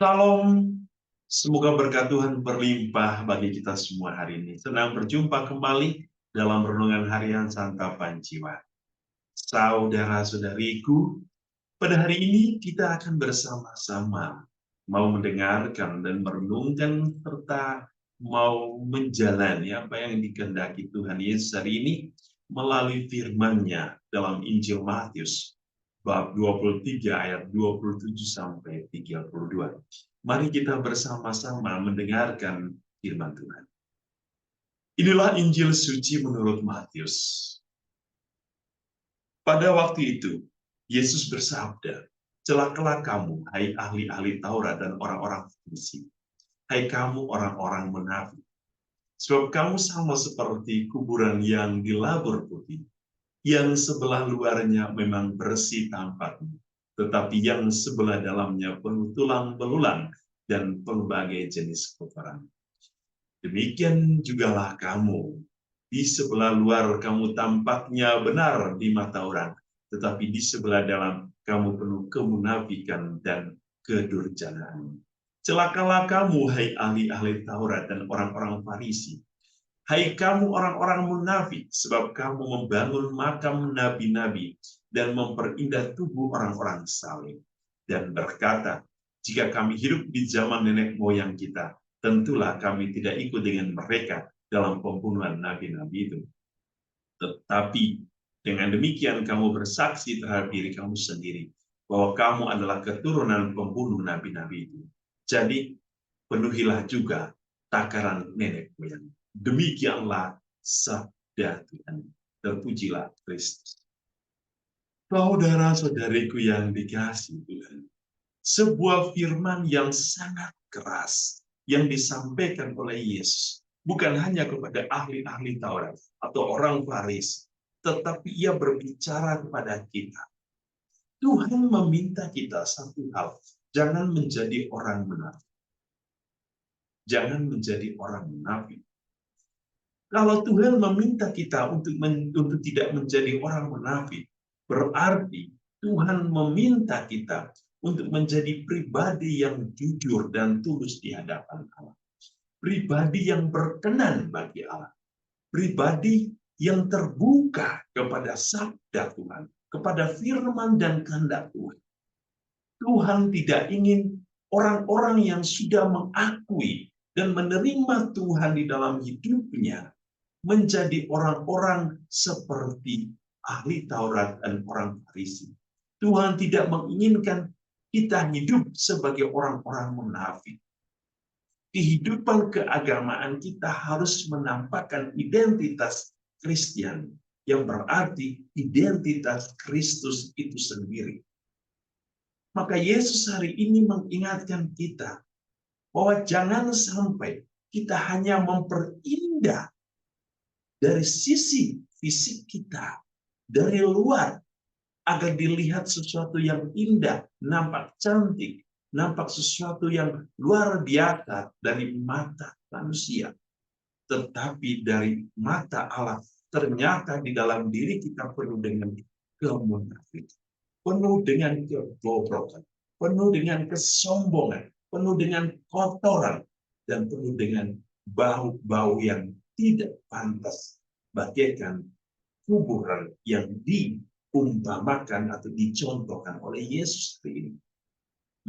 Salam, semoga berkat Tuhan berlimpah bagi kita semua hari ini. Senang berjumpa kembali dalam renungan harian Santapan Jiwa. Saudara-saudariku, pada hari ini kita akan bersama-sama mau mendengarkan dan merenungkan serta mau menjalani apa yang dikehendaki Tuhan Yesus hari ini melalui firman-Nya dalam Injil Matius bab 23 ayat 27 sampai 32. Mari kita bersama-sama mendengarkan firman Tuhan. Inilah Injil suci menurut Matius. Pada waktu itu, Yesus bersabda, "Celakalah kamu, hai ahli-ahli Taurat dan orang-orang Farisi, hai kamu orang-orang munafik, sebab kamu sama seperti kuburan yang dilabur putih, yang sebelah luarnya memang bersih tampaknya, tetapi yang sebelah dalamnya penuh tulang belulang dan berbagai jenis kotoran. Demikian jugalah kamu. Di sebelah luar kamu tampaknya benar di mata orang, tetapi di sebelah dalam kamu penuh kemunafikan dan kedurjanaan. Celakalah kamu, hai ahli-ahli Taurat dan orang-orang Farisi, hai kamu orang-orang munafik, sebab kamu membangun makam nabi-nabi dan memperindah tubuh orang-orang saleh, dan berkata, jika kami hidup di zaman nenek moyang kita, tentulah kami tidak ikut dengan mereka dalam pembunuhan nabi-nabi itu. Tetapi dengan demikian kamu bersaksi terhadap diri kamu sendiri, bahwa kamu adalah keturunan pembunuh nabi-nabi itu. Jadi penuhilah juga takaran nenek moyang. Demikianlah sabda Tuhan. Terpujilah Kristus. Saudara-saudariku yang dikasihi Tuhan, sebuah firman yang sangat keras yang disampaikan oleh Yesus, bukan hanya kepada ahli-ahli Taurat atau orang Farisi, tetapi ia berbicara kepada kita. Tuhan meminta kita satu hal, jangan menjadi orang munafik. Jangan menjadi orang munafik. Kalau Tuhan meminta kita untuk tidak menjadi orang munafik, berarti Tuhan meminta kita untuk menjadi pribadi yang jujur dan tulus di hadapan Allah. Pribadi yang berkenan bagi Allah. Pribadi yang terbuka kepada sabda Tuhan, kepada firman dan kehendak Tuhan. Tuhan tidak ingin orang-orang yang sudah mengakui dan menerima Tuhan di dalam hidupnya menjadi orang-orang seperti ahli Taurat dan orang Farisi. Tuhan tidak menginginkan kita hidup sebagai orang-orang munafik. Kehidupan keagamaan kita harus menampakkan identitas Kristen, yang berarti identitas Kristus itu sendiri. Maka Yesus hari ini mengingatkan kita bahwa jangan sampai kita hanya memperindah dari sisi fisik kita, dari luar, agar dilihat sesuatu yang indah, nampak cantik, nampak sesuatu yang luar biasa dari mata manusia. Tetapi dari mata Allah, ternyata di dalam diri kita penuh dengan kemunafikan, penuh dengan kebobrokan, penuh dengan kesombongan, penuh dengan kotoran, dan penuh dengan bau-bau yang tidak pantas, bagaikan kuburan yang diumpamakan atau dicontohkan oleh Yesus ini.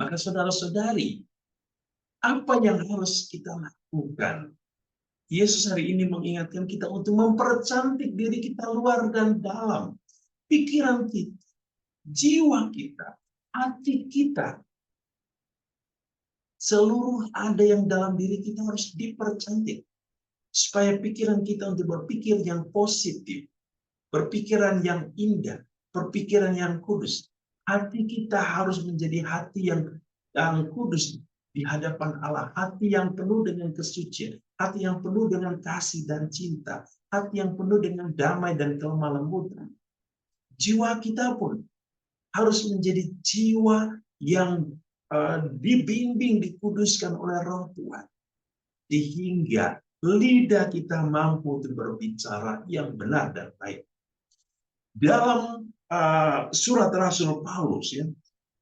Maka saudara-saudari, apa yang harus kita lakukan? Yesus hari ini mengingatkan kita untuk mempercantik diri kita luar dan dalam. Pikiran kita, jiwa kita, hati kita, seluruh ada yang dalam diri kita harus dipercantik. Supaya pikiran kita untuk berpikir yang positif, berpikiran yang indah, berpikiran yang kudus. Hati kita harus menjadi hati yang kudus di hadapan Allah. Hati yang penuh dengan kesucian, hati yang penuh dengan kasih dan cinta, hati yang penuh dengan damai dan kelemah lembutan. Jiwa kita pun harus menjadi jiwa yang dibimbing, dikuduskan oleh Roh Tuhan. Sehingga lidah kita mampu untuk berbicara yang benar dan baik. Dalam surat Rasul Paulus ya,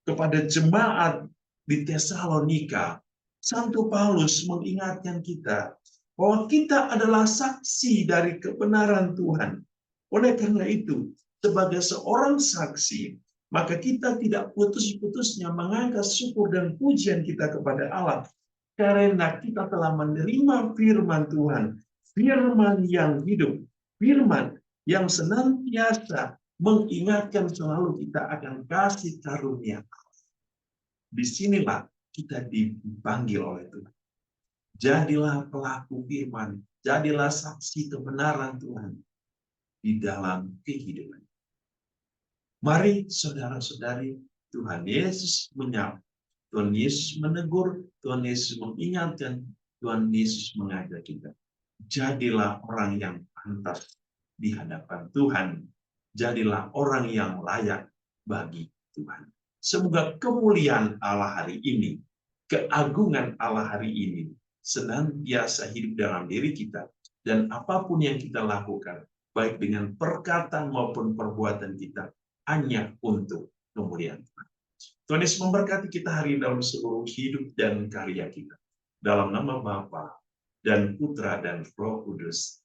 kepada jemaat di Tesalonika, Santo Paulus mengingatkan kita bahwa kita adalah saksi dari kebenaran Tuhan. Oleh karena itu, sebagai seorang saksi, maka kita tidak putus-putusnya mengangkat syukur dan pujian kita kepada Allah karena kita telah menerima firman Tuhan, firman yang hidup, firman yang senantiasa mengingatkan selalu kita akan kasih karunia. Disinilah kita dipanggil oleh Tuhan. Jadilah pelaku firman, jadilah saksi kebenaran Tuhan di dalam kehidupan. Mari saudara-saudari, Tuhan Yesus menyapa, Tuhan Yesus menegur, Tuhan Yesus mengingatkan, Tuhan Yesus mengajak kita. Jadilah orang yang pantas di hadapan Tuhan. Jadilah orang yang layak bagi Tuhan. Semoga kemuliaan Allah hari ini, keagungan Allah hari ini, senantiasa hidup dalam diri kita. Dan apapun yang kita lakukan, baik dengan perkataan maupun perbuatan kita, hanya untuk kemuliaan Tuhan. Tuhan Yesus memberkati kita hari ini dalam seluruh hidup dan karya kita. Dalam nama Bapa dan Putra dan Roh Kudus.